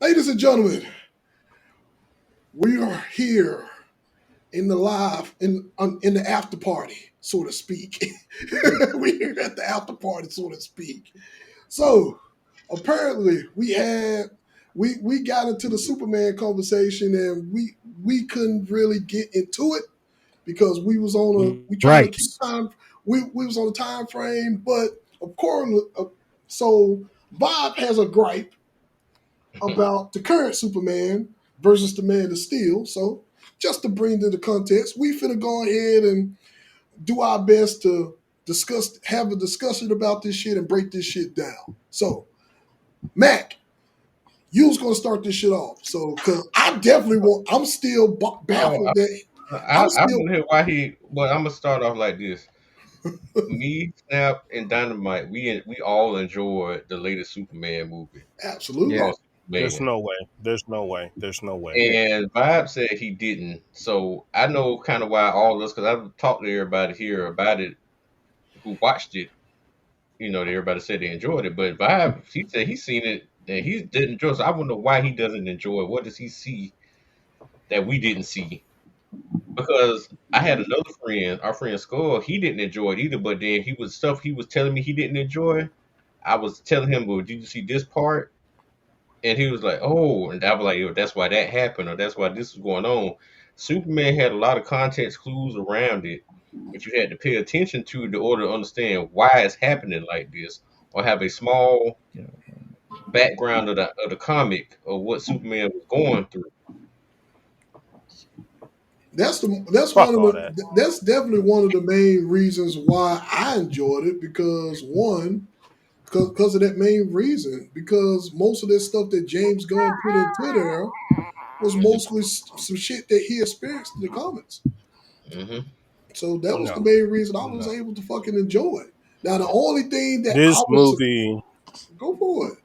Ladies and gentlemen, we are here in the live in the after party, so to speak. We're here at the after party, so to speak. So apparently we got into the Superman conversation and we couldn't really get into it because we trying to Right. keep time. We was on a time frame, but of course, so Bob has a gripe about the current Superman versus the Man of Steel. So just to bring to the context, we finna go ahead and do our best to have a discussion about this shit and break this shit down. So, Mac, you was gonna start this shit off. So, cause I definitely want. I'm still Oh, baffled that I'm I still. want to hear why he. Well, I'm gonna start off like this. Me, Snap, and Dynamite. We all enjoyed the latest Superman movie Yeah. Absolutely. called There's Superman. no way. There's no way. There's no way. Yeah. And Vibe said he didn't. So I know kind of why all of us, because I've talked to everybody here about it who watched it. Everybody said they enjoyed it, but Vibe, he said he's seen it and he didn't enjoy it. So I wonder why he doesn't enjoy it. What does he see that we didn't see? Because I had another friend, our friend Skull, he didn't enjoy it either, but then he was telling me he didn't enjoy. I was telling him, well, did you see this part? And he was like, oh, and I was like, "Yo, that's why that happened, or that's why this is going on." Superman had a lot of context clues around it, but you had to pay attention to in order to understand why it's happening like this, or have a small Yeah. background of the comic or what Superman was going through. That's one Fuck of all that. that's definitely one of the main reasons why I enjoyed it because one because of that main reason because most of this stuff that James Gunn put into there was Hmm. mostly some shit that he experienced in the comics. Hmm. So that was the No. main reason I was No. able to fucking enjoy it. Now the only thing that I This was movie. go for it.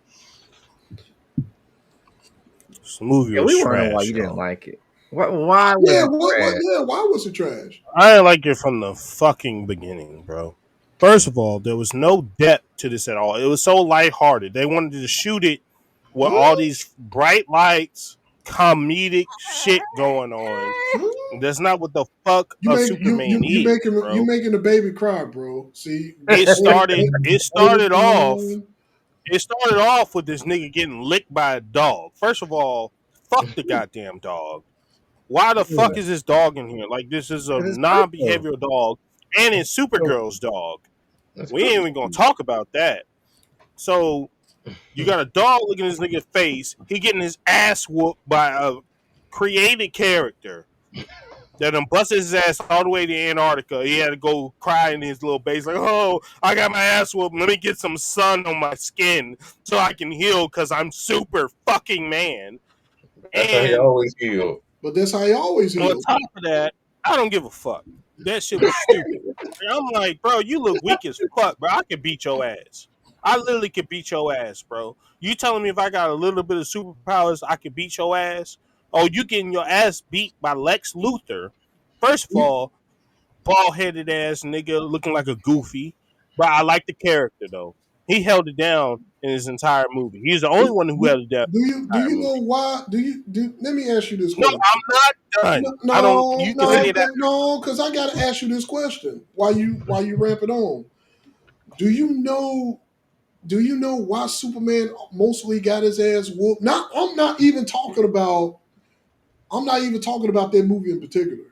This movie Yeah, was we want to know why trash, you didn't y'all. like it. Why was Yeah, it trash? why was it trash? I didn't like it from the fucking beginning, bro. First of all, there was no depth to this at all. It was so lighthearted. They wanted to shoot it with all Huh? these bright lights, comedic shit going on. Huh? That's not what the fuck You a make Superman is, you bro. making the baby cry, bro. See, It started. It only started off. thing It started off with this nigga getting licked by a dog. First of all, fuck the goddamn dog. Why the fuck Because is this dog in here? Like this is a it's Krypto. non-behavioral dog, and it's Supergirl's dog. That's We ain't crazy. even gonna talk about that. So you got a dog looking at this nigga's face. He getting his ass whooped by a created character that done busted his ass all the way to Antarctica. He had to go cry in his little base like, "Oh, I got my ass whooped. Let me get some sun on my skin so I can heal because I'm super fucking man." That's how he And always feel. but that's how he always on is. top of that, I don't give a fuck. That shit was stupid. And I'm like, bro, you look weak as fuck, bro. I could beat your ass. I literally could beat your ass, bro. You telling me if I got a little bit of superpowers, I could beat your ass? Oh, you getting your ass beat by Lex Luthor? First of all, bald headed ass nigga looking like a goofy. But I like the character though. He held it down in his entire movie. He's the only one who held it down in Do the entire you know movie. why? Let me ask you this No, question. I'm not No, done. I don't. no, You can no, say that. no, because I gotta ask you this question. While you ramp it on, do you know do you know why Superman mostly got his ass whooped? Not I'm not even talking about that movie in particular.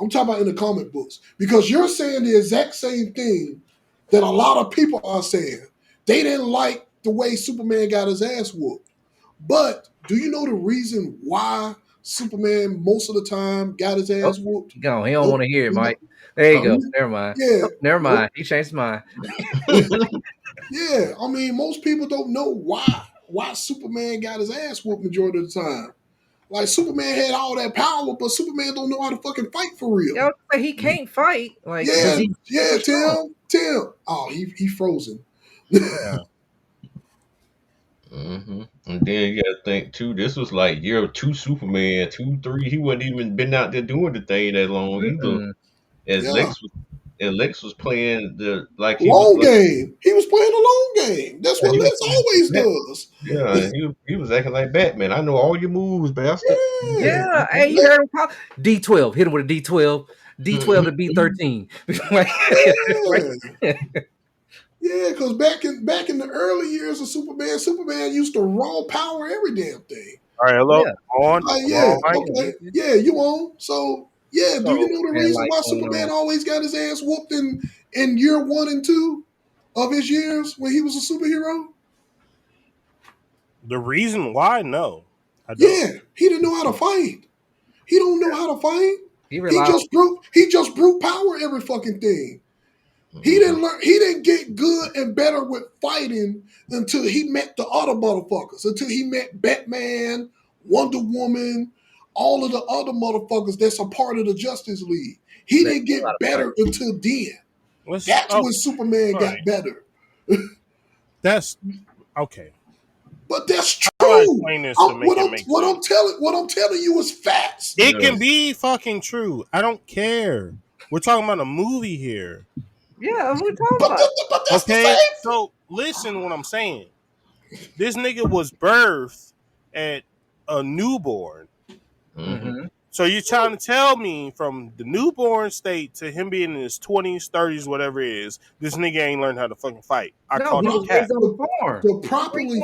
I'm talking about in the comic books. Because you're saying the exact same thing that a lot of people are saying. They didn't like the way Superman got his ass whooped. But do you know the reason why Superman most of the time got his Oh, ass whooped? go. He don't want Nope. to hear it, You know, Mike. There you go. you- Never mind. yeah, Oh, never nope. mind. He changed his mind. Yeah, I mean, most people don't know why Superman got his ass whooped majority of the time. Like Superman had all that power, but Superman don't know how to fucking fight for real. Yo, he can't fight. Like, but Yeah, he's yeah, super strong. Tim. Oh, he frozen. Yeah. And then you gotta think too, this was like year two Superman, two, three. He wasn't even been out there doing the thing that long either. Mm-mm. As Yeah, Lex was, and Lex was playing the like he was long like game. He was playing a long game. That's Yeah, what Lex always does. Yeah, he was acting like Batman. I know all your moves, bastard. Yeah, hey, you heard him call D12. Hit him with a D12. D12 to B13. Yeah. Yeah, because back in the early years of Superman, Superman used to raw power every damn thing. All right, hello, Yeah. on. Yeah, Mike. okay, yeah, you on? So yeah, do you So, know the And reason like why going Superman on. always got his ass whooped in year 1 and 2 of his years when he was a superhero? the reason why, no, I don't. Yeah, he didn't know how to fight. He don't know how to fight. He He relied on just brute power every fucking thing. He didn't learn. He didn't get good and better with fighting until he met the other motherfuckers. Until he met Batman, Wonder Woman, all of the other motherfuckers that's a part of the Justice League. He that didn't knew how get to fight. better until then. Let's. That's Oh, when Superman all got right. better. That's okay. But that's How do I true. explain this to make it make sense? What I'm telling you is facts. It can be fucking true. I don't care. We're talking about a movie here. Yeah, who we talking But, about? but that's the Okay, same. so listen to what I'm saying. This nigga was birthed at a newborn. Mm-hmm. So you're trying to tell me from the newborn state to him being in his 20s, 30s, whatever it is, this nigga ain't learned how to fucking fight. I No, call he it was cap. raised on the farm. To properly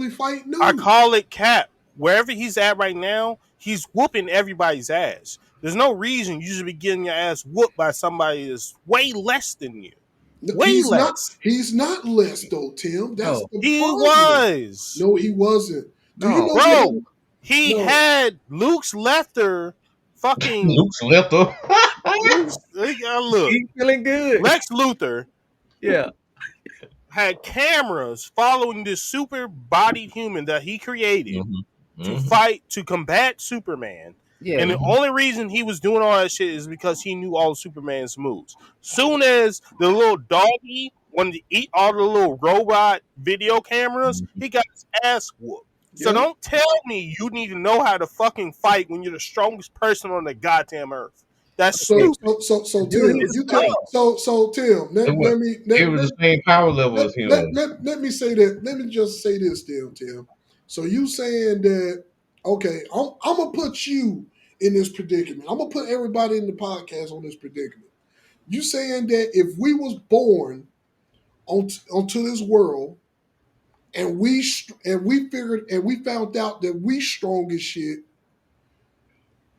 fight, no. I call it cap. Wherever he's at right now, he's whooping everybody's ass. There's no reason you should be getting your ass whooped by somebody that's way less than you. Way less. He's not less though, Tim. That's No. the He problem. was. No, he wasn't. Do you No. know? Bro, he No. had Luke's Lefter fucking Luke's left up. look. He's feeling good. Lex Luthor Yeah. had cameras following this super bodied human that he created to Mhm. fight to combat Superman. Yeah. And the only reason he was doing all that shit is because he knew all of Superman's moves. Soon as the little doggy wanted to eat all the little robot video cameras, he got his ass whooped. So Yeah. don't tell me you need to know how to fucking fight when you're the strongest person on the goddamn earth. That's So stupid. Tim, It's you tough. Tim, It was the same power level as him. let me say that. Let me just say this, Tim. So you saying that? Okay, I'm gonna put you in this predicament. I'm gonna put everybody in the podcast on this predicament. You saying that if we was born onto this world and we figured and we found out that we strong as shit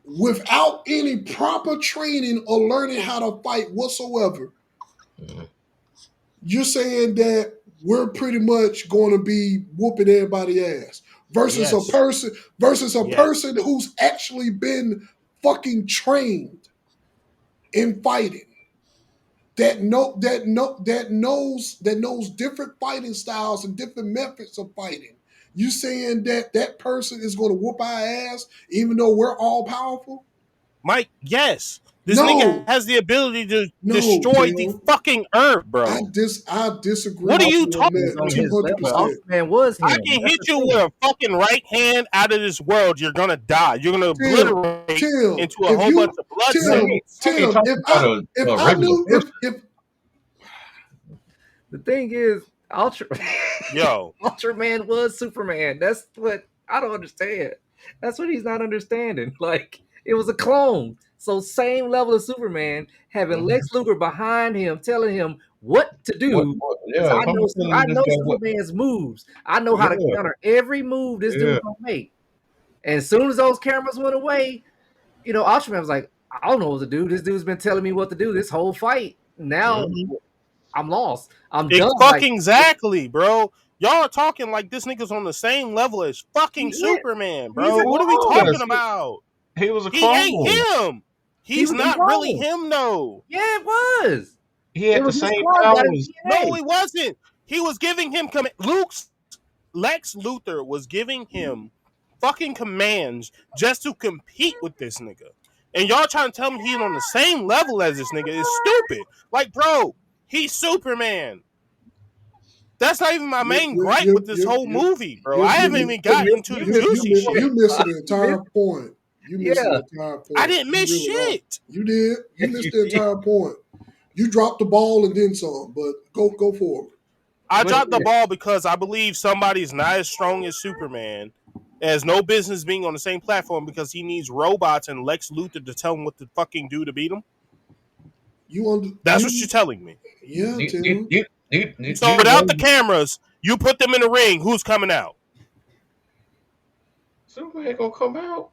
without any proper training or learning how to fight whatsoever, you're saying that we're pretty much going to be whooping everybody's ass versus Yes. a Yes. person who's actually been fucking trained in fighting. That knows different fighting styles and different methods of fighting. You saying that person is going to whoop our ass even though we're all powerful? Mike, yes. This No. nigga has the ability to No, destroy Tim. the fucking earth, bro. I disagree. What are with you on talking that on his level. 200%. Ultraman was him. I can That's hit the you thing. with a fucking right hand out of this world. You're gonna die. You're gonna obliterate Tim, into a whole bunch of blood Tim, cells. if I knew if The thing is, Yo, Ultraman was Superman. That's what I don't understand. That's what he's not understanding. Like, it was a clone. So same level of Superman, having Lex Luthor behind him, telling him what to do. Yeah, I know Superman's moves. I know how to counter every move this dude's gonna make. And as soon as those cameras went away, Ultraman was like, I don't know what to do. This dude's been telling me what to do this whole fight. Now I'm lost. I'm done. fucking exactly, bro. Y'all are talking like this nigga's on the same level as fucking Superman, bro. What are we talking about? He was a He clone. ain't him. He's not really him, though. Yeah, it was. He had the same powers. powers. No, he wasn't. He was giving him Lex Luthor was giving him fucking commands just to compete with this nigga. And y'all trying to tell me he's on the same level as this nigga is stupid. Like, bro, he's Superman. That's not even my main gripe with this whole movie, bro. I haven't even gotten to the juicy shit. You missed the entire point. You missed the entire point. I didn't miss shit. You did. You missed the entire point. You dropped the ball and then some, but go forward. I dropped the ball because I believe somebody's not as strong as Superman, has no business being on the same platform because he needs robots and Lex Luthor to tell him what to fucking do to beat him. That's what you're telling me. Yeah, Tim. So without the cameras, you put them in the ring. Who's coming out? Superman gonna come out.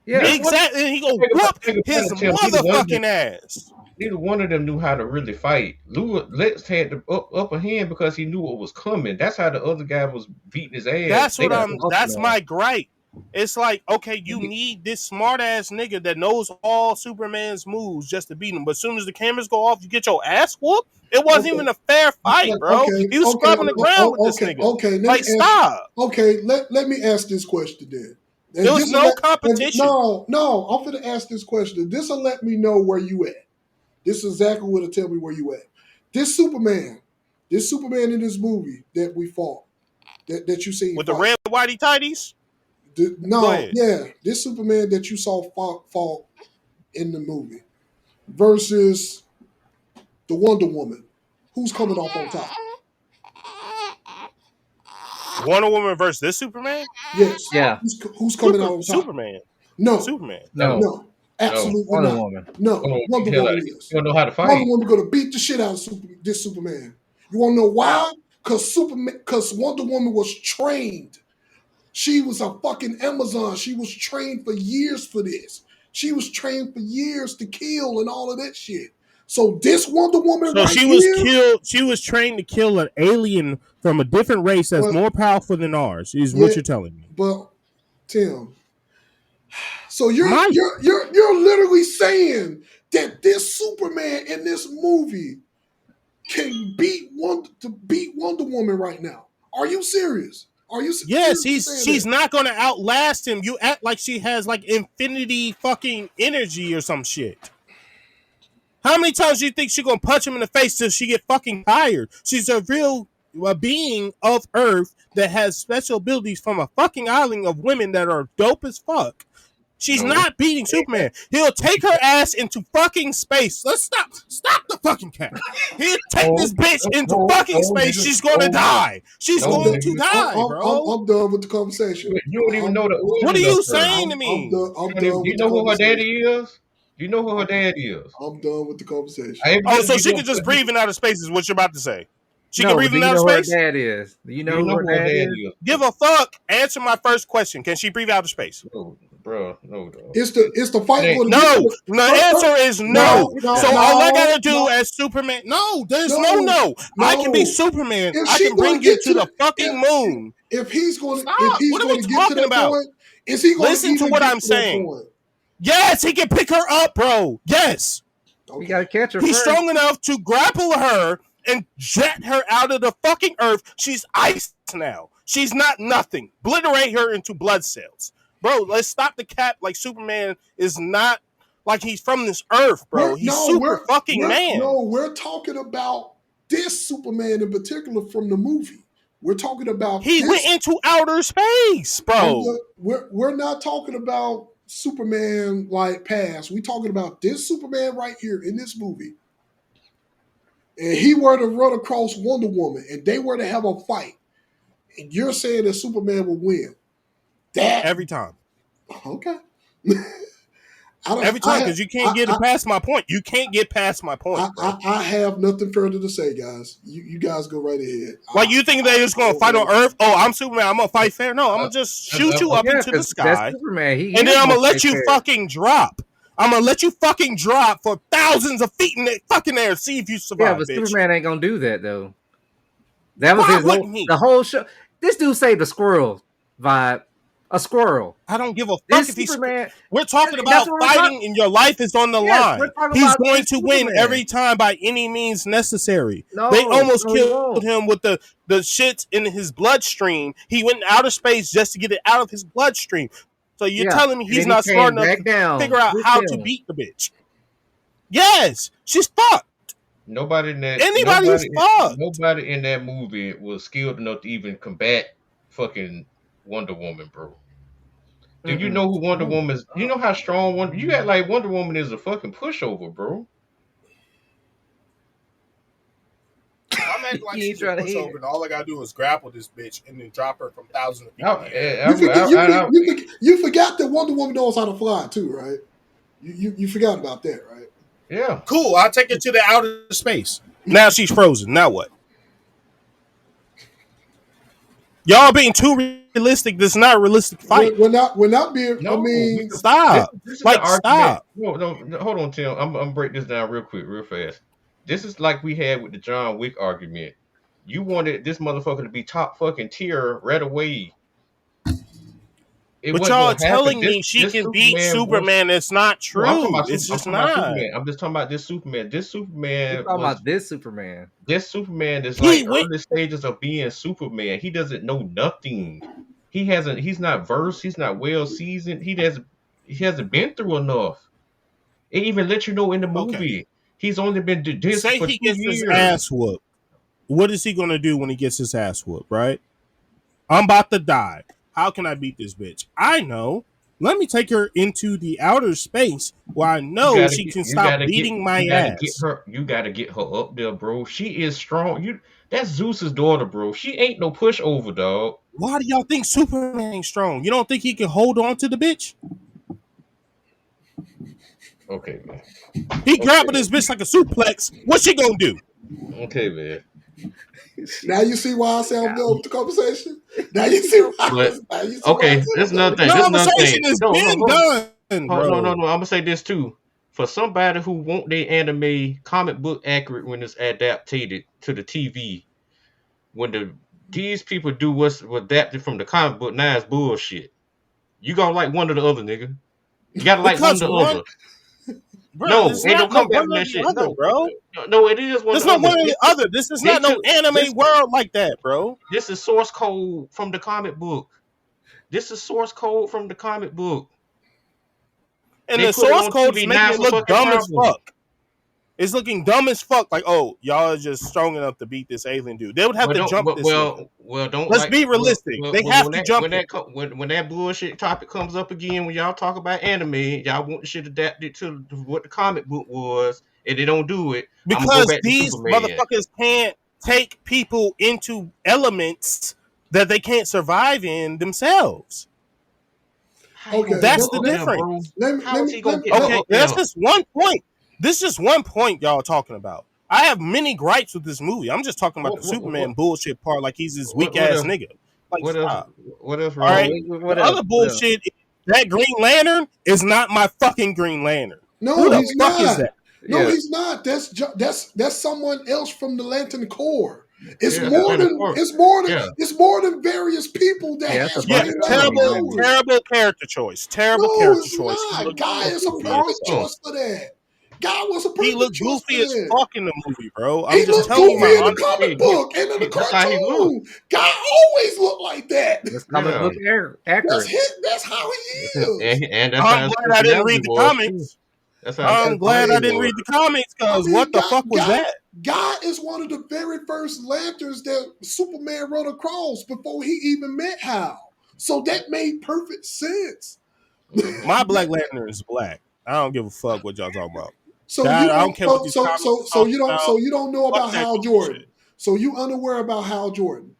Yeah, exactly. And he gonna whoop his motherfucking ass. Neither one of them knew how to really fight. Lex had the upper hand because he knew what was coming. That's how the other guy was beating his ass. That's my gripe. It's like, okay, you need this smart ass nigga that knows all Superman's moves just to beat him. But as soon as the cameras go off, you get your ass whooped. It wasn't even a fair fight, bro. He was scrubbing the ground with this nigga. Okay, like, stop. Okay, let me ask this question then. And there was no competition. No, I'm going to ask this question. This will let me know where you at. This is exactly what will tell me where you at. This Superman in this movie that we fought, that you seen with the red whitey tighties. This Superman that you saw fought in the movie versus the Wonder Woman. Who's coming off on top? Wonder Woman versus this Superman? Yes. Yeah. Who's coming out on top? Superman. No. Superman. No. Absolutely Wonder not. Woman. No. Wonder Woman is. You don't know how to fight. Wonder Woman gonna beat the shit out of this Superman. You wanna know why? Because Wonder Woman was trained. She was a fucking Amazon. She was trained for years for this. She was trained for years to kill and all of that shit. So this Wonder Woman, She was trained to kill an alien from a different race that's more powerful than ours. Is what you're telling me. But Tim, so you're literally saying that this Superman in this movie can beat Wonder Woman right now? Are you serious? Yes, she's not going to outlast him. You act like she has like infinity fucking energy or some shit. How many times do you think she's going to punch him in the face till she get fucking tired? She's a real being of Earth that has special abilities from a fucking island of women that are dope as fuck. She's not beating Superman. He'll take her ass into fucking space. Let's stop the fucking cat. He'll take this bitch into fucking space. She's gonna die. She's going to die, bro. I'm done with the conversation. You don't even know the origin. What are you saying to me? Do you know who her daddy is? Do you know who her dad is? I'm done with the conversation. So she can just breathe in outer space is what you're about to say. She can breathe in outer space? Do you know who her dad is? Do you know who her dad is? Give a fuck. Answer my first question. Can she breathe outer space? No, bro. No. It's the fight. No. The answer is no. So all I gotta do as Superman. No, there's no. I can be Superman. I can bring you to the fucking moon. If he's going to get to that point, is he going to listen to what I'm saying? Yes, he can pick her up, bro. Yes. You gotta catch her. He's strong enough to grapple her and jet her out of the fucking earth. She's iced now. She's not nothing. Obliterate her into blood cells. Bro, let's stop the cap. Like, Superman is not like he's from this earth, bro. He's fucking man. No, we're talking about this Superman in particular from the movie. We're talking about he went into outer space, bro. We're not talking about Superman like past. We're talking about this Superman right here in this movie. And he were to run across Wonder Woman and they were to have a fight, and you're saying that Superman will win. Every time. Okay. Every time, because you can't get past my point. You can't get past my point. I have nothing further to say, guys. You guys go right ahead. Like, you think they're just going to fight on Earth? Oh, I'm Superman. I'm going to fight fair. No, I'm going to just shoot you up into the sky. Superman. And then I'm going to let you fucking drop. I'm going to let you fucking drop for thousands of feet in the fucking air. See if you survive, yeah, but bitch. Superman ain't going to do that, though. That was the whole show. This dude saved a squirrel vibe. A squirrel. I don't give a fuck if he's Superman. We're talking about fighting and your life is on the line. He's going to win every time by any means necessary. They almost killed him with the shits in his bloodstream. He went in outer space just to get it out of his bloodstream. So you're telling me he's not smart enough to figure out how to beat the bitch? Yes, she's fucked. Nobody in that movie was skilled enough to even combat fucking Wonder Woman, bro. Do you know who Wonder Woman is? You know how strong you got? Like, Wonder Woman is a fucking pushover, bro. I'm act like she's a pushover, and all I gotta do is grapple this bitch and then drop her from thousands of feet. You forgot that Wonder Woman knows how to fly too, right? You forgot about that, right? Yeah. Cool. I'll take her to the outer space. Now she's frozen. Now what? Y'all being too realistic. This is not a realistic fight. We're not being. No, I mean, stop. This is like, the argument. stop. No, hold on, Tim. I'm gonna break this down real quick, real fast. This is like we had with the John Wick argument. You wanted this motherfucker to be top fucking tier right away. But y'all are telling me she can beat Superman. It's not true. It's just not. I'm just talking about this Superman. This Superman. You're talking about this Superman. This Superman is like early stages of being Superman. He doesn't know nothing. He's not versed. He's not well seasoned. He hasn't been through enough. It even let you know in the movie. Okay. He's only been this Say for he 2 gets years. his ass whooped. What is he gonna do when he gets his ass whooped? Right? I'm about to die. How can I beat this bitch? I know. Let me take her into the outer space where I know she can stop beating my ass. You gotta get her up there, bro. She is strong. That's Zeus's daughter, bro. She ain't no pushover, dog. Why do y'all think Superman ain't strong? You don't think he can hold on to the bitch? Okay, man. He grabbing this bitch like a suplex. What's she gonna do? Okay, man. Now you see why I say I'm done with the conversation. Now you see why. There's another thing. The conversation has been done, bro. No. I'm gonna say this too. For somebody who want their anime comic book accurate when it's adapted to the TV, when these people do what's adapted from the comic book, now it's bullshit. You gonna like one or the other, nigga. You gotta like one or the other. Bro, no, ain't no comeback from that shit. Other, bro. No, it is one. There's no one or the other. This is not no anime world like that, bro. This is source code from the comic book. And the source code is making it look dumb as fuck. It's looking dumb as fuck. Like, oh, y'all are just strong enough to beat this alien dude. They would have to jump this. Let's be realistic. They have to jump. When that bullshit topic comes up again, when y'all talk about anime, y'all want the shit adapted to what the comic book was, and they don't do it because these motherfuckers can't take people into elements that they can't survive in themselves. Okay, that's the difference. That's just one point. This is just one point y'all talking about. I have many gripes with this movie. I'm just talking about the Superman bullshit part, like he's this weak ass nigga. Like, what else? All right. The other bullshit, that Green Lantern is not my fucking Green Lantern. No, who the he's fuck not. Is that? No, he's not. That's someone else from the Lantern Corps. It's more than various people that terrible character choice. Terrible character choice. Guy is a perfect choice for that. Guy was a perfect choice. He looked goofy as fuck in the movie, bro. He looked goofy in the comic book and in the cartoon. Guy always looked like that. This comic book accurate. That's how he is. And I'm glad I didn't read the comics. I'm glad I didn't read the comics because what the fuck was that? Guy is one of the very first lanterns that Superman run across before he even met Hal. So that made perfect sense. My Black Lantern is black. I don't give a fuck what y'all talking about. So I don't care what these you don't know about Hal Jordan. So you unaware about Hal Jordan.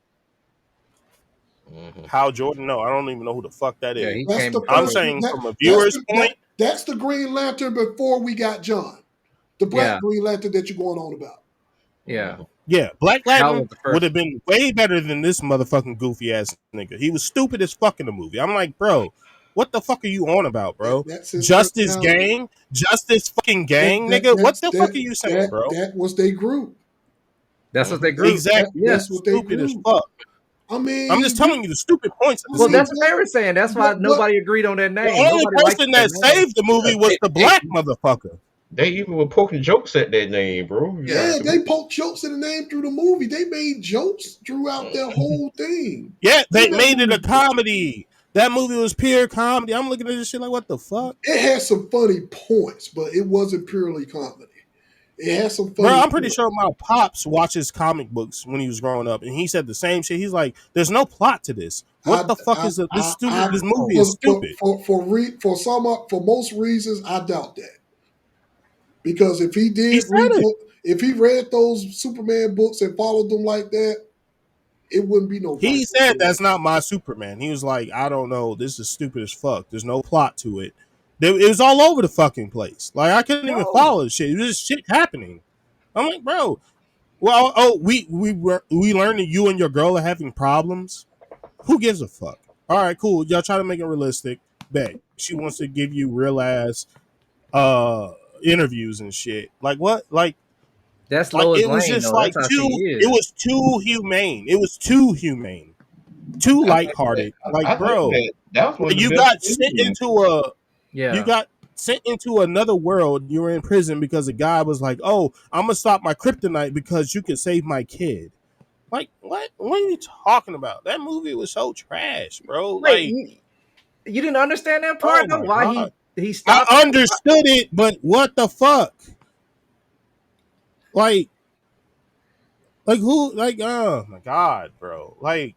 Hal Jordan? No, I don't even know who the fuck that is. I'm saying from a viewer's point. That's the Green Lantern before we got John. The Black Green Lantern that you're going on about. Yeah, Black Lantern would have been way better than this motherfucking goofy ass nigga. He was stupid as fuck in the movie. I'm like, bro, what the fuck are you on about, bro? Justice Gang? Justice fucking Gang, nigga? What the fuck are you saying, bro? That was their group. That's what they group. Exactly. That's what they stupid as fuck. I mean, I'm just telling you the stupid points. Well, that's what they were saying. That's why nobody agreed on that name. The only person that saved the movie was the black motherfucker. They even were poking jokes at that name, bro. Yeah, they poked jokes at the name through the movie. They made jokes throughout their whole thing. Yeah, they made it a comedy. That movie was pure comedy. I'm looking at this shit like, what the fuck? It had some funny points, but it wasn't purely comedy. It had some funny I'm pretty sure my pops watches comic books when he was growing up, and he said the same shit. He's like, there's no plot to this. What the fuck is this movie is stupid. For most reasons, I doubt that. Because if he did if he read those Superman books and followed them like that, it wouldn't be no He fight. said that's not my Superman. He was like, I don't know. This is stupid as fuck. There's no plot to it. It was all over the fucking place. Like I couldn't even follow the shit. It was just shit happening. I'm like, bro. Well, we learned that you and your girl are having problems. Who gives a fuck? All right, cool. Y'all try to make it realistic. Bet she wants to give you real ass interviews and shit. Like what? That's Like Lois it was Lane, just though. like That's how she too. It is. was too humane. It was too humane. Too I think that, lighthearted. Like, I think bro, that was one of the you best got sent Superman into a you Yeah. got sent into another world. You were in prison because a guy was like, "Oh, I'm gonna stop my kryptonite because you can save my kid." Like, what? What are you talking about? That movie was so trash, bro. Wait, Like, you didn't understand that oh part though? my Why god, he I stopped? understood it, but what the fuck? Like, who? Like, oh my god, bro. Like,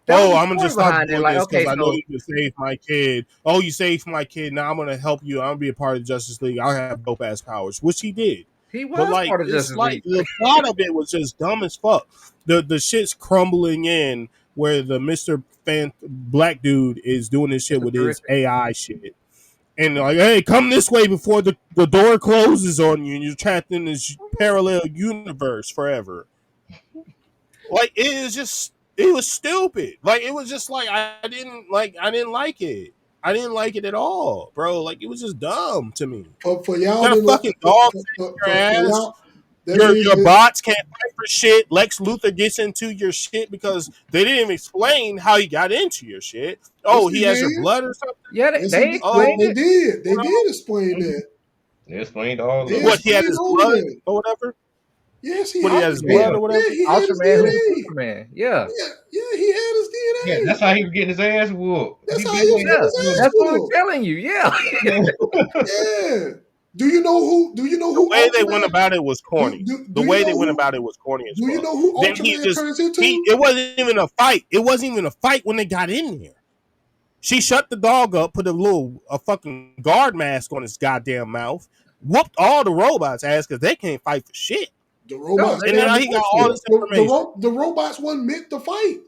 That was oh, the I'm gonna story just stop behind it. doing Like, this because okay, I know so you can save my kid. Oh, you saved my kid. Now I'm gonna help you. I'm gonna be a part of the Justice League. I'll have dope ass powers, which he did. he But was like, part of it's Justice like League. the plot of it was just dumb as fuck. The shit's crumbling in where the Mister Black dude is doing this shit It's with his terrific. AI shit. And like, hey, come this way before the door closes on you and you're trapped in this parallel universe forever. Like it is just it was stupid. Like it was just like I didn't like it. I didn't like it at all, bro. Like it was just dumb to me. For y'all Got a to know, fucking dog in your for ass. y'all, that means Your bots can't fight for shit. Lex Luthor gets into your shit because they didn't even explain how he got into your shit. yes, Oh, he they has your did. blood or something. Yeah, Yes, they Oh, explained it. they you did explain know, that. They explained all They of it. what he had explained his all of blood that. or whatever. Yes, he What he had had his his blood Yeah, or whatever. yeah, he had his Ultraman, who's DNA. Superman? Yeah, Yeah, he had his Yeah, DNA. that's how he was getting his ass whooped. That's He how been he was yeah. getting his getting ass That's what we're whooped. telling you. Yeah. Yeah. Do you know who? Do you know The who way they went Ultraman? about it was Do, corny. do, The do you way they know went who? about it was corny as Do you fuck. know who Then he Ultraman just turns into? it wasn't even a fight. It wasn't even a fight when they got in there. She shut the dog up, put a fucking guard mask on his goddamn mouth, whooped all the robots' ass because they can't fight for shit. The No, robots. they And got then he got all bullshit. this information. The robots wasn't meant to fight.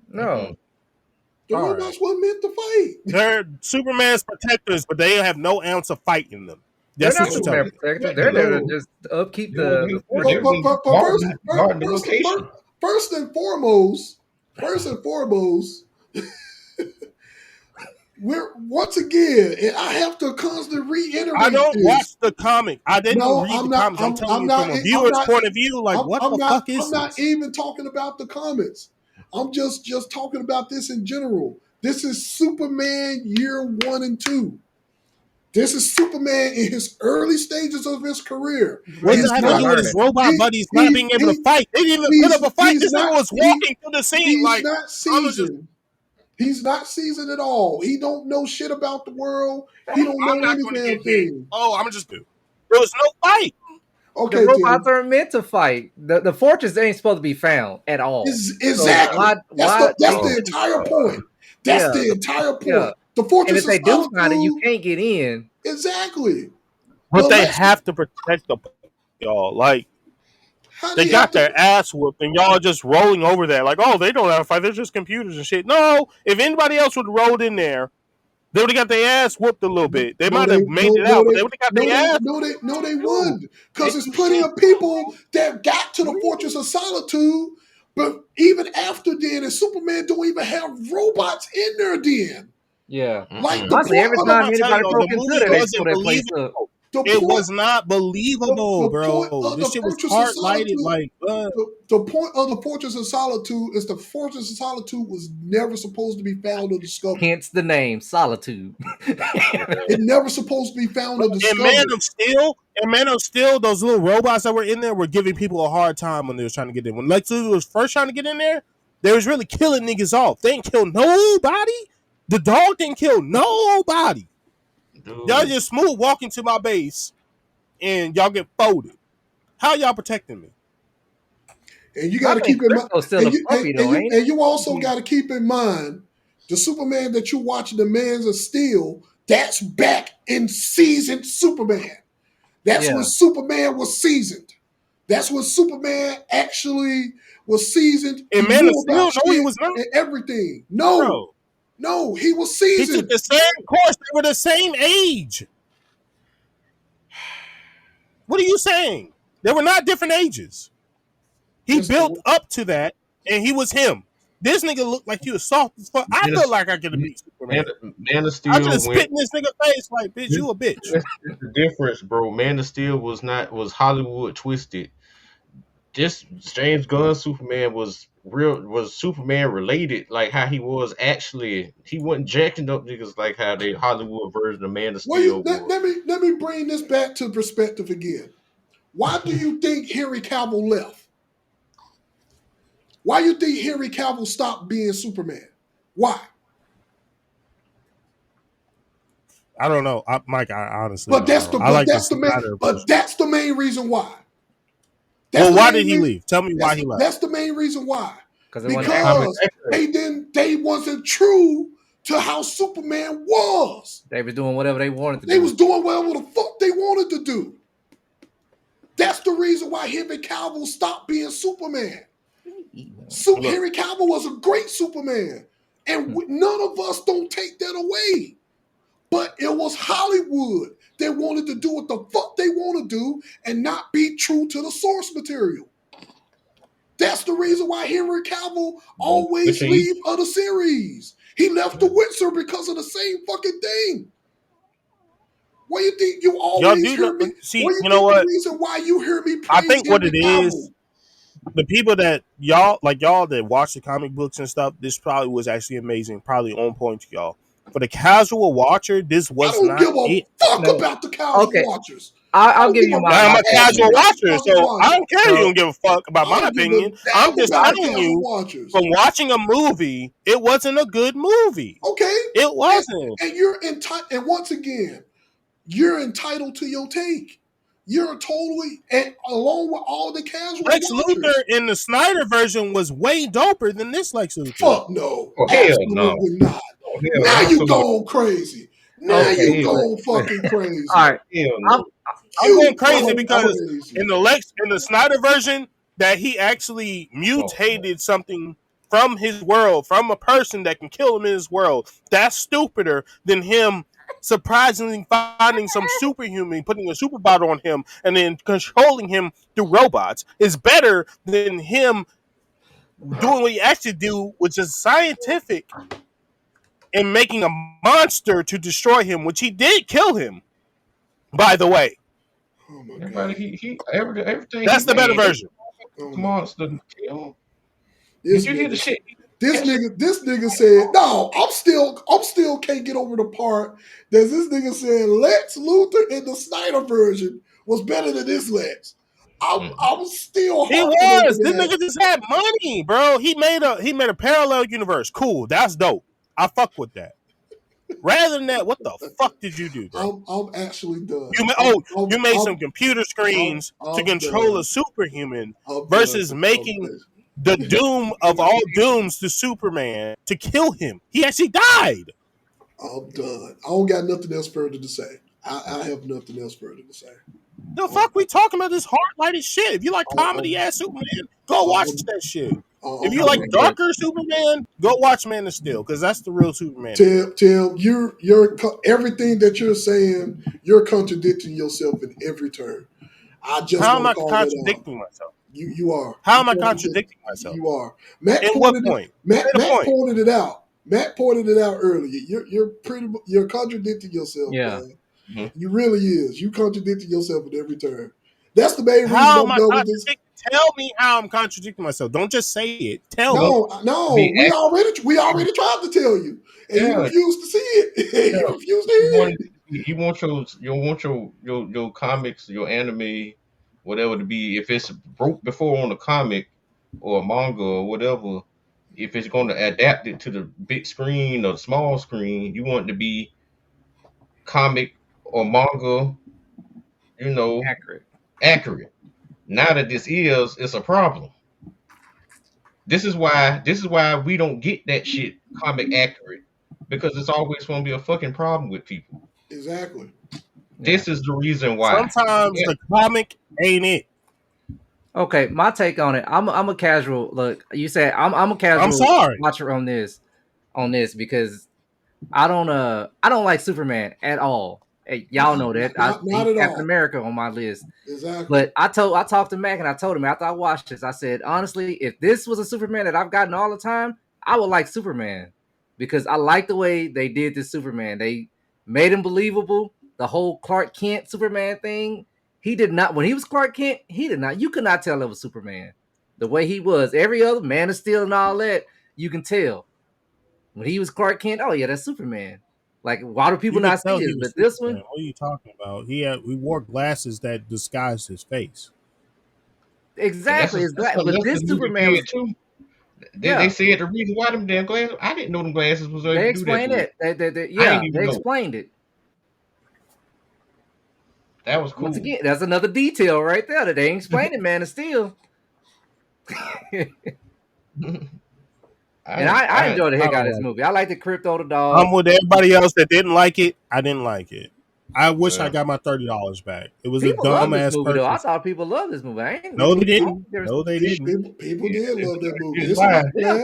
No. The All robots right. wasn't meant to fight. They're Superman's protectors, but they have no ounce of fight in them. They're That's not what you're telling Superman me. protectors. They're there to No. just upkeep They were the just, But, they fortress. were just guarding, guarding the location. first and foremost, we're once again, and I have to constantly I reiterate don't this. watch the comic. I didn't No, read I'm the not. comics. I'm telling I'm you from not. a I'm viewer's not. point of view. Like, what the fuck I'm is not this? even talking about the comments. I'm just talking about this in general. This is Superman year 1 and 2. This is Superman in his early stages of his career. What does He's that He's have to still not. do with his learning. robot He, buddies not he, being able to he, fight? They didn't even put up a fight. he's This nigga not. was walking through the scene He's like, not I'm gonna just, seasoned. He's not seasoned at all. He don't know shit about the world. He don't I'm know not any going to damn get hit. thing. Oh, I'm just do. There was no fight. The Okay, robots Tim. aren't meant to fight. The fortress ain't supposed to be found at all. So Exactly. why That's they the Oh, entire point. That's yeah, the entire yeah. point. The And Fortress if of they do find it, you Solitude. can't get in. Exactly. But But they let's. have to protect the y'all. Like, How they they have got to? their ass whooped, and y'all are just rolling over there. Like, oh, they don't have to fight. They're just computers and shit. No, if anybody else would have rolled in there, they would have got their ass whooped a little bit. They No, might they have made it out, but they would have got their ass no, they too. wouldn't. Because It there's was plenty just of people that got to the Fortress of Solitude, but even after then, and Superman don't even have robots in there then. Yeah. Like mm-mm. the Honestly, point every of I'm time not telling anybody y'all, the broke into movie there, they wasn't tore that place up. believable. the It point was not believable, the point bro. of This the shit was Fortress of hard lighted. Solitude. Like, The point of the Fortress of Solitude is the Fortress of Solitude was never supposed to be found or discovered. Hence the name Solitude. It never supposed to be found or and Man discovered. of Steel, those little robots that were in there were giving people a hard time when they was trying to get in. When Lex Luthor was first trying to get in there, they was really killing niggas off. They didn't kill nobody. The dog didn't kill nobody. Y'all Dude. just smooth walk into my base and y'all get folded. How y'all protecting me? And you I got to think keep in mind, Crypto's still a puppy though, ain't and you also got to keep in mind, the Superman that you watching, the Man of Steel, that's back in seasoned Superman. That's when Superman was seasoned. That's when Superman actually was seasoned. And He Man of knew Steel, about no, he shit was not. and everything. No, Bro, no, he was he took seasoned. the same course. They were the same age. What are you saying? They were not different ages. He That's built the up to that, and he was him. This nigga looked like he was soft as fuck. I Man of, felt like I could have beat Superman. Man of I could Steel have spit went. in this nigga face like, bitch, you a bitch. That's the difference, bro. Man of Steel was Hollywood twisted. This James Gunn Superman was Superman related, like how he was actually. He wasn't jacking up niggas like how the Hollywood version of Man of well, Steel was. let me bring this back to perspective again. Why do you think Henry Cavill left? Why you think Henry Cavill stopped being Superman? Why? I don't know, Mike. I honestly But don't know. I like the Snyder version. that's the main reason why. That's Well, the why main did he reason. leave? Tell me why he left. That's the main reason why. Because They wasn't true to how Superman was. they were doing whatever they wanted to They do. was doing whatever the fuck they wanted to do. That's the reason why Henry Cavill stopped being Superman. Henry Cavill was a great Superman. And none of us don't take that away. But it was Hollywood. They wanted to do what the fuck they want to do and not be true to the source material. That's the reason why Henry Cavill always leave other series. He left The Witcher because of the same fucking thing. What do you think you always hear me? See, What do you you know think what? the reason why you hear me I praise think what Henry it Cavill? is, the people that y'all that watch the comic books and stuff, this probably was actually amazing, probably on point to y'all. For the casual watcher, this was I don't not give a it. fuck about the casual watchers. I'll give you my I'm a casual about the watcher, casual so watcher. I don't care. You don't give a fuck about I my don't give opinion. a I'm damn just about the telling casual you, watchers. from watching a movie, it wasn't a good movie. Okay, It wasn't. and you're entitled. And once again, you're entitled to your take. You're totally, and along with all the casual Lex watchers. Luthor in the Snyder version was way doper than this Lex Luthor. Fuck no, Oh, hell no. absolutely not. Oh, hell Now no. you going crazy. Now you going fucking crazy. All right, Hell no. I'm going crazy going because crazy. in the Snyder version, that he actually mutated something from his world, from a person that can kill him in his world. That's stupider than him surprisingly finding some superhuman, putting a super bot on him, and then controlling him through robots. Is better than him doing what he actually do, which is scientific, and making a monster to destroy him, which he did kill him, by the way. Oh my Everybody, God. everything That's he the better made, version. monster to kill. This Did you hear the nigga, shit? this nigga said, no, I'm still can't get over the part that this nigga said Lex Luthor in the Snyder version was better than this Lex. I'm still He harping was. over This that. nigga just had money, bro. He made a parallel universe. Cool. That's dope. I fuck with that. Rather than that, what the fuck did you do, bro? I'm actually done. You made some computer screens to control a superhuman versus making the doom of all dooms to Superman to kill him. He actually died. I'm done. I don't got nothing else further to say. I have nothing else further to say. The fuck we talking about this hard-lighted shit? If you like comedy ass Superman, go watch that shit. If you like darker Superman, go watch Man of Steel, because that's the real Superman. Tim, you're everything that you're saying, you're contradicting yourself in every turn. I just How am I want to call contradicting that out. myself? You are. How am I contradicting myself? You are. Matt In what point? Matt pointed it out. Matt pointed it out earlier. You're contradicting yourself, man. Mm-hmm. You really is. You contradicting yourself at every turn. That's the main reason How am I'm I done with contradicting? Tell me how I'm contradicting myself. Don't just say it. Tell me. No. We already tried to tell you, and you refused to see it. You refused to hear it. You want your comics, your anime, whatever to be. If it's broke before on a comic or a manga or whatever, if it's going to adapt it to the big screen or the small screen, you want it to be comic or manga, accurate. Now that it's a problem. This is why we don't get that shit comic accurate, because it's always going to be a fucking problem with people. Exactly. This is the reason why. Sometimes the comic ain't it. Okay, my take on it. I'm a casual. Look, you said I'm a casual I'm sorry. watcher on this because I don't like Superman at all. Hey, y'all know that. Not at Captain all. America on my list. Exactly. But I talked to Mac and I told him after I watched this, I said, honestly, if this was a Superman that I've gotten all the time, I would like Superman. Because I like the way they did this Superman. They made him believable. The whole Clark Kent Superman thing. He did not, when he was Clark Kent, he did not, you could not tell it was Superman. The way he was. Every other Man of Steel and all that, you can tell. When he was Clark Kent, oh yeah, that's Superman. Like, why do people not see it? But this one, what are you talking about? He wore glasses that disguised his face. Exactly. But this Superman was too. They said the reason why them damn glasses. I didn't know them glasses was. They explained it. They explained it. That was cool. Once again, that's another detail right there that they ain't explained it, Man of Steel. And I enjoyed the heck out of this movie. I like the Crypto the dog. I'm with everybody else that didn't like it. I didn't like it. I wish I got my $30 back. It was people a dumbass movie though. I thought people loved this movie. No, they didn't. No, they didn't. People did love that movie.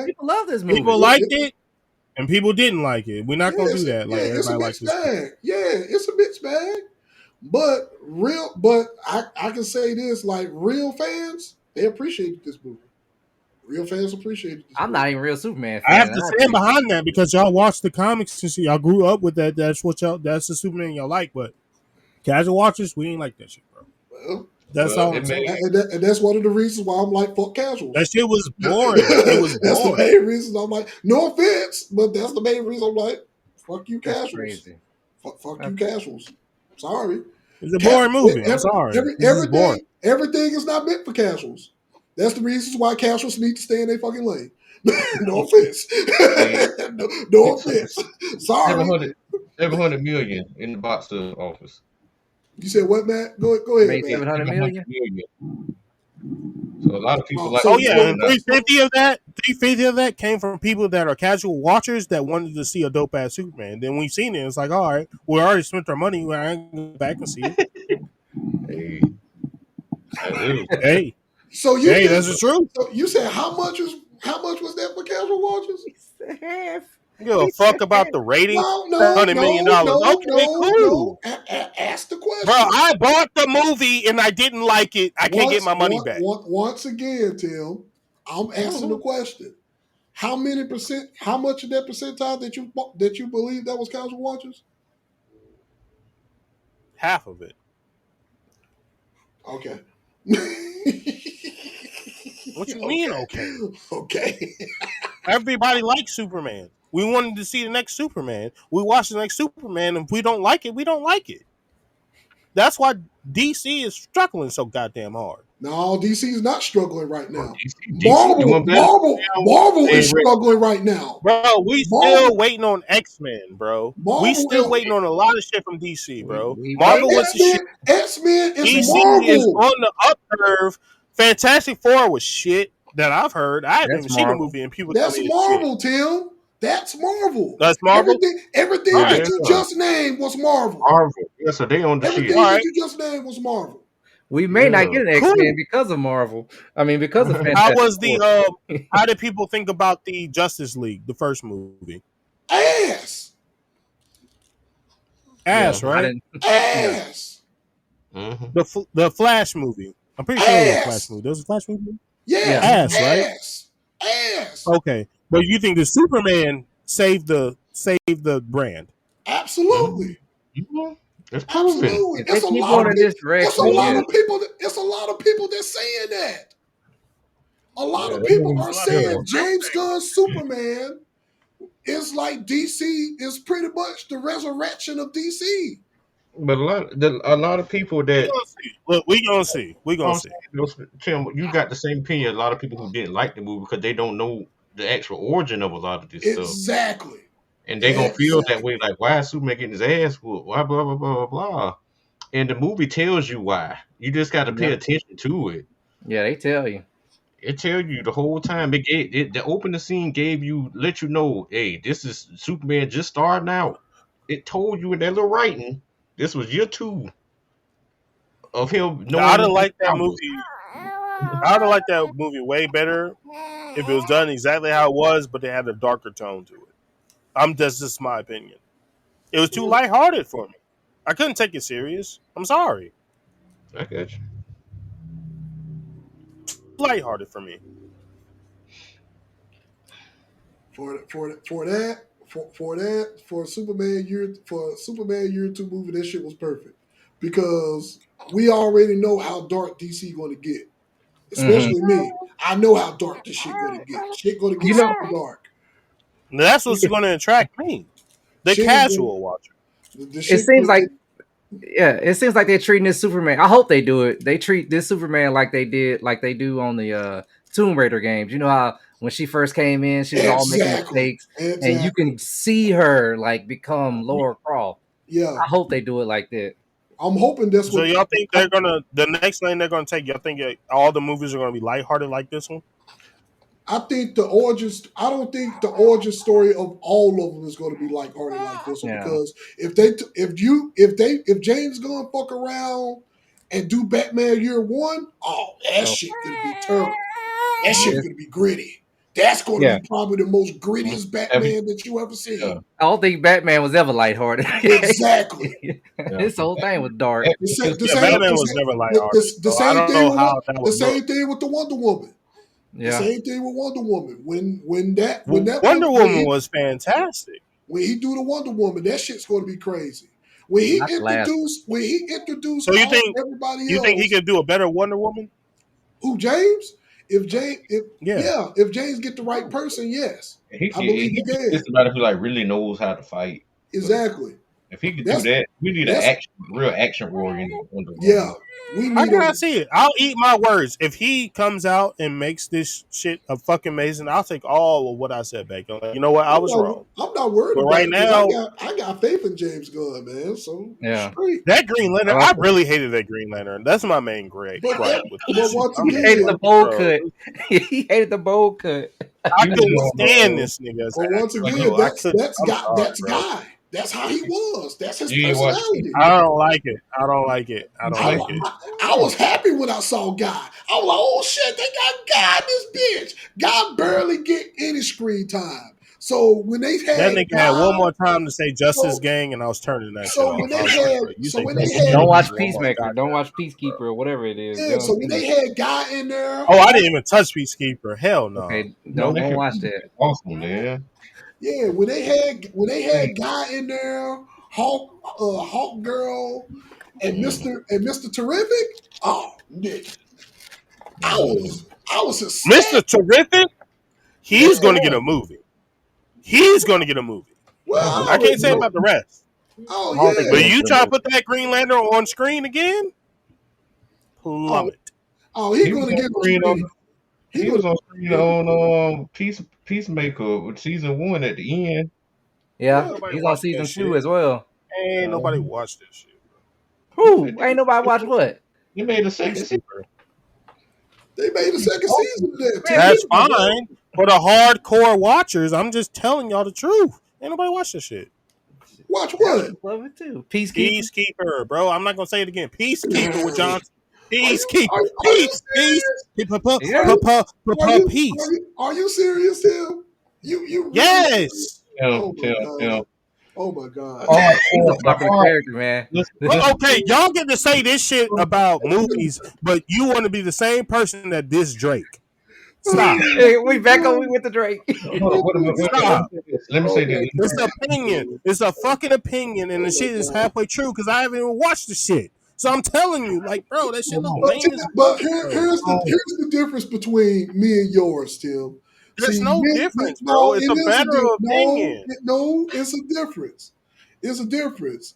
People love this movie. People liked it, and people didn't like it. We're not gonna do that. Like it's everybody a likes mixed bag. Yeah, it's a mixed bag. But I can say this: like real fans, they appreciated this movie. Real fans appreciated this I'm movie. not even a real Superman fan. I have to stand behind that because y'all watched the comics and y'all grew up with that. That's the Superman y'all like. But casual watchers, we ain't like that shit, bro. Well, that's all I'm saying. And that's one of the reasons why I'm like, fuck casuals. That shit was boring. It was boring. That's the main reason I'm like, no offense, but that's the main reason I'm like, fuck you casuals. Crazy. Fuck you casuals. Sorry. It's a boring movie. I'm sorry. Everything is not meant for casuals. That's the reasons why casuals need to stay in their fucking lane. No offense. No offense. Sorry. 700 million in the box office. You said what, Matt? Go ahead. Made 700 million. So a lot of people and 350 of that came from people that are casual watchers that wanted to see a dope ass Superman. Then we've seen it. It's like, all right, we already spent our money. I ain't going to go back and see it. Hey. So that's the truth. So you said how much was that for casual watchers? Half. You give a fuck about the rating? $100 million. Okay, cool. Ask the question. Bro, I bought the movie and I didn't like it. I can't get my money back. Once again, Tim, I'm asking the question. How much of that percentile that you believe that was casual watchers? Half of it. Okay. What you mean, okay? Okay. Everybody likes Superman. We wanted to see the next Superman. We watch the next Superman, and if we don't like it, we don't like it. That's why DC is struggling so goddamn hard. No, DC is not struggling right now. Marvel is struggling right now. Bro, still waiting on X-Men, bro. We still waiting on a lot of shit from DC, bro. Marvel was the shit. X-Men is DC Marvel. is on the up curve. Fantastic Four was shit that I've heard. I haven't even seen the movie, and people tell me Marvel, shit. Tim. That's Marvel. That's Marvel. Everything that you just named was Marvel. Yeah, so they on the shit. Everything that you just named was Marvel. We may not get an X-Men because of Marvel. I mean, because of Fantastic Four. How did people think about the Justice League, the first movie? Ass, right? Ass. Mm-hmm. The Flash movie. I'm pretty sure it was a Flash movie. There was a Flash movie? Yeah. Ass, right? Ass. Okay. But you think the Superman saved the brand? Absolutely. Mm-hmm. Absolutely. It's a lot of people that's saying that. A lot of people are saying James Gunn's Superman is like DC is pretty much the resurrection of DC. But a lot of people that we gonna see. Tim, you got the same opinion. A lot of people who didn't like the movie because they don't know the actual origin of a lot of this stuff. Exactly. And they gonna feel that way, like, why is Superman getting his ass whooped? Why blah blah blah blah blah. And the movie tells you why. You just got to pay attention to it. Yeah, they tell you. It tells you the whole time. The opening scene let you know, hey, this is Superman just starting out. It told you in that little writing This was year 2 of him I knowing didn't his like that powers. movie. I'd have liked that movie way better if it was done exactly how it was, but they had a darker tone to it. That's just my opinion. It was too lighthearted for me. I couldn't take it serious. I'm sorry. I got you. Lighthearted for me. For Superman year 2 movie, that shit was perfect because we already know how dark DC going to get. Especially me, I know how dark this shit going to get. Shit going to get super dark. And that's what's going to attract me. The Shit is casual watcher. the It shit seems gonna like get, it seems like they're treating this Superman. I hope they do it. They treat this Superman like they do on the Tomb Raider games. You know how when she first came in, she was all making mistakes, and you can see her like become Laura Croft. Yeah, I hope they do it like that. I'm hoping that's So what. y'all think they're gonna the next lane they're gonna take? Y'all think all the movies are gonna be lighthearted like this one? I think the origins. I don't think the origin story of all of them is going to be lighthearted like this one Yeah. because if James Gunn fuck around and do Batman year 1, oh that shit gonna be terrible. That shit gonna be gritty. That's going to Yeah. be probably the most grittiest Have you- Batman that you ever seen. Yeah. I don't think Batman was ever lighthearted. Exactly. His whole thing was dark. Batman was never lighthearted. The So I same don't thing know with how that the would same look. thing with the Wonder Woman. The Yeah. same thing with Wonder Woman. When that Wonder Woman was fantastic. when he do the Wonder Woman, that shit's going to be crazy. When he Not the last introduced So you everybody think he else, could do a better Wonder Woman? who James? If Yeah. if James get the right person, yes, He I can. believe He he can can. just about who like really knows how to fight. Exactly. If he could do That's that, we need that's an real action warrior. Wonder yeah. Woman. We I need gotta see it. I'll eat my words. If he comes out and makes this shit a fucking amazing, I'll take all of what I said back. I'm like, you know what? I was wrong. I'm not worried But about right it now, because I got faith in James Gunn, man. So Yeah. straight. that Green Lantern, I really hated that Green Lantern. That's my main gripe with this. Once He again, hated the bowl bro, cut. He hated the bowl cut. I couldn't stand this nigga. but once again, Bro, I couldn't. I'm sorry, that's bro. Guy. That's how he was. That's his You ain't watch personality. I don't like it. I don't like it. I don't I, like it. I was happy when I saw Guy. I was like, oh shit, they got Guy in this bitch. Guy barely get any screen time. So when they had That nigga Guy, had one more time to say Justice So- Gang, and I was turning that shit so off. when they I was had- like, bro, you so say when they Justice had- Gang Don't watch one more Peacemaker. goddamn Don't watch time. Peacekeeper or whatever it is. yeah, so when they had Guy in there, Oh, I didn't even touch Peacekeeper. Hell no. Okay, don't watch that. Awesome, man. yeah, when they had Guy in there, Hawk Girl, and Mr. Terrific. Oh, Nick, I was Mr. ecstatic. Terrific, he's going to get a movie. He's going to get a movie. Well, I can't say about the rest. Oh I don't think yeah, But you try to put that Green Lantern on screen again? Plummet. oh he's He going was to on get screen what you on. need. He was on screen on Peacemaker with season 1 at the end. Yeah, Nobody he's on watched season that 2 shit. as well. Ain't nobody watched this shit. Who? Ain't nobody watch what? They made a second season. Peacekeeper. They made a second season of that. That's fine. For the hardcore watchers, I'm just telling y'all the truth. Ain't nobody watch this shit. Watch what? Love it too. Peacekeeper. Peacekeeper, bro. I'm not gonna say it again. Peacekeeper with Johnson. Peacekeeper. Are you Peace. Peace. Are you serious, Tim? You Yes. Oh my god. He's a fucking character, man. Okay, y'all get to say this shit about movies, but you want to be the same person that diss Drake. Stop. Hey, we back on. We with the Drake. Stop. Let me say this. It's an opinion. It's a fucking opinion, and the shit is halfway true because I haven't even watched the shit. So I'm telling you, like, bro, that shit look lame as But fuck. here's the difference between me and yours, Tim. There's no difference, bro. It's a better opinion. No, it's a difference. It's a difference.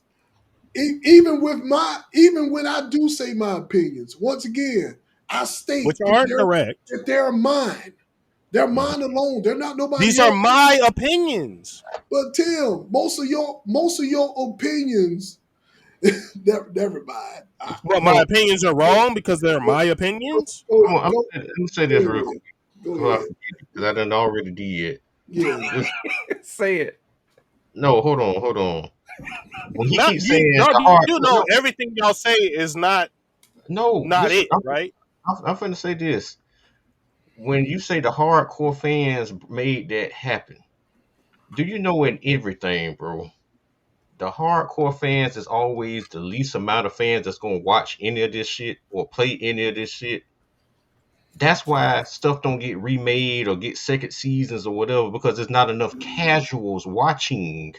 Even when I do say my opinions, once again, I state Which aren't correct. that they're mine. They're mine alone. They're not nobody These else. are my opinions. But Tim, most of your opinions, never mind. But my opinions are wrong because they're my opinions. Let me say this real quick. Go ahead. Because I done already did. Yeah. Say it. No, hold on. when he Not keeps you, saying y'all. the You know, hardcore. everything y'all say is not No, listen, it, right? I'm finna say this. When you say the hardcore fans made that happen, do you know in everything, bro? The hardcore fans is always the least amount of fans that's gonna watch any of this shit or play any of this shit. That's why stuff don't get remade or get second seasons or whatever because there's not enough casuals watching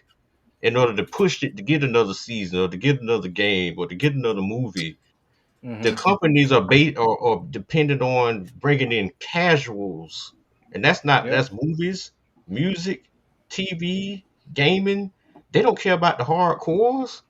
in order to push it to get another season or to get another game or to get another movie. The companies are or dependent on bringing in casuals, and that's movies, music, TV, gaming. They don't care about the hardcores.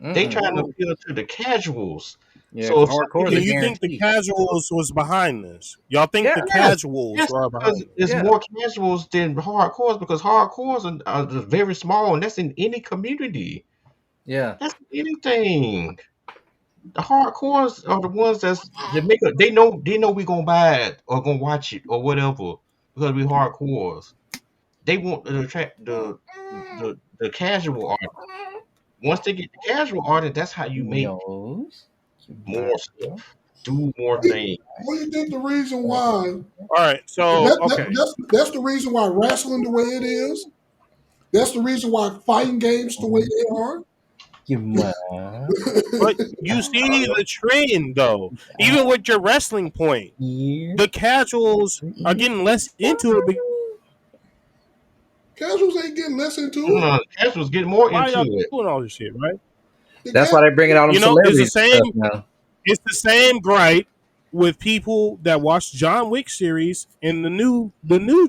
They trying to appeal to the casuals. Yeah, So because if some hardcore is people, a And you think the guarantee. casuals was behind this? Y'all think the yes, casuals yes, are because behind it's this? Yeah. more casuals than hardcores because hardcores are just very small, and that's in any community. Yeah. That's anything. The hardcores are the ones that make it. They know we gonna buy it or gonna watch it or whatever because we hardcores. They want to attract the casual audience. Once they get the casual audience, that's how you make Nose. more stuff, do more things. What do you think the reason why? All right, so okay, That's the reason why wrestling the way it is. That's the reason why fighting games the way they are. but you see the trend though. Even with your wrestling point, the casuals are getting less into it. Casuals ain't getting less into it. The casuals get more Why into y'all it. doing all this shit, right? The That's why they bringing all them You know, it's the celebrities and same. stuff now. It's the same gripe with people that watch John Wick series and the new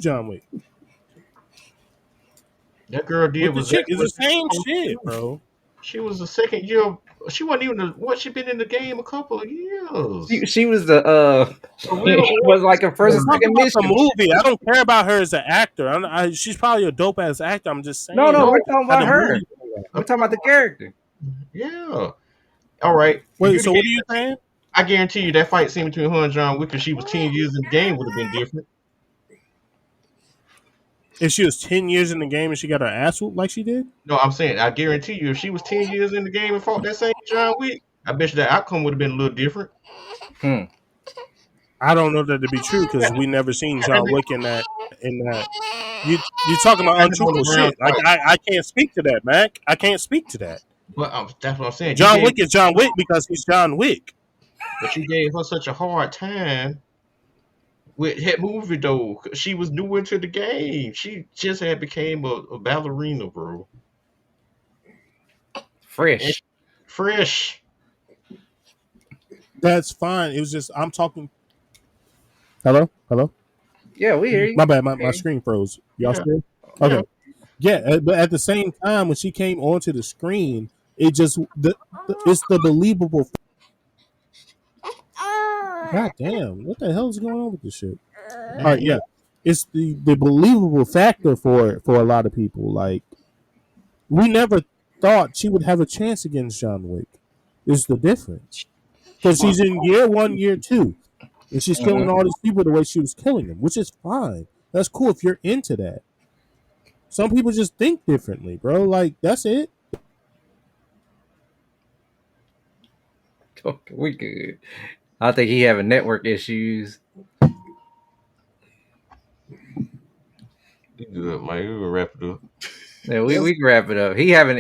John Wick. That girl did With the was chick, that it's what the she was same supposed to shit, do. bro. She was the second year. She wasn't even what she been in the game a couple of She, years. she was the A real she was like a first I'm and old talking second about the mission. movie. I don't care about her as an actor. she's probably a dope ass actor. I'm just No, saying we're no. talking how about the her. movie. We're I'm talking about talking the character. yeah. All right. If Wait, you'd so have what gave are you saying? I guarantee you that fight scene between her and John Wick, if she was 10 years in the game, would have been different. If she was 10 years in the game and she got her ass whooped like she did? No, I'm saying I guarantee you, if she was 10 years in the game and fought that same John Wick, I bet you that outcome would have been a little different. Hmm. I don't know that to be true because we never seen That John nigga, Wick in that. You talking about that nigga on untruthful the ground shit? Like fight. I can't speak to that, man. I can't speak to that. But that's what I'm saying. John Wick is John Wick because he's John Wick. But you gave her such a hard time with that movie though. 'Cause she was new into the game. She just had became a ballerina, bro. And Fresh. fresh. That's fine. It was just I'm talking. Hello, hello. Yeah, we hear you. My bad. My screen froze. Y'all Yeah, still yeah. okay? Yeah, but at the same time, when she came onto the screen, it just it's the believable. God damn, what the hell is going on with this shit? All right, yeah, it's the believable factor for a lot of people. Like we never thought she would have a chance against John Wick. Is the difference because she's in year one, year two, and she's killing all these people the way she was killing them, which is fine. That's cool if you're into that. Some people just think differently, bro. Like that's it. Okay, we good. I think he having network issues. You good, man. You can wrap it up. Yeah, we can wrap it up. He having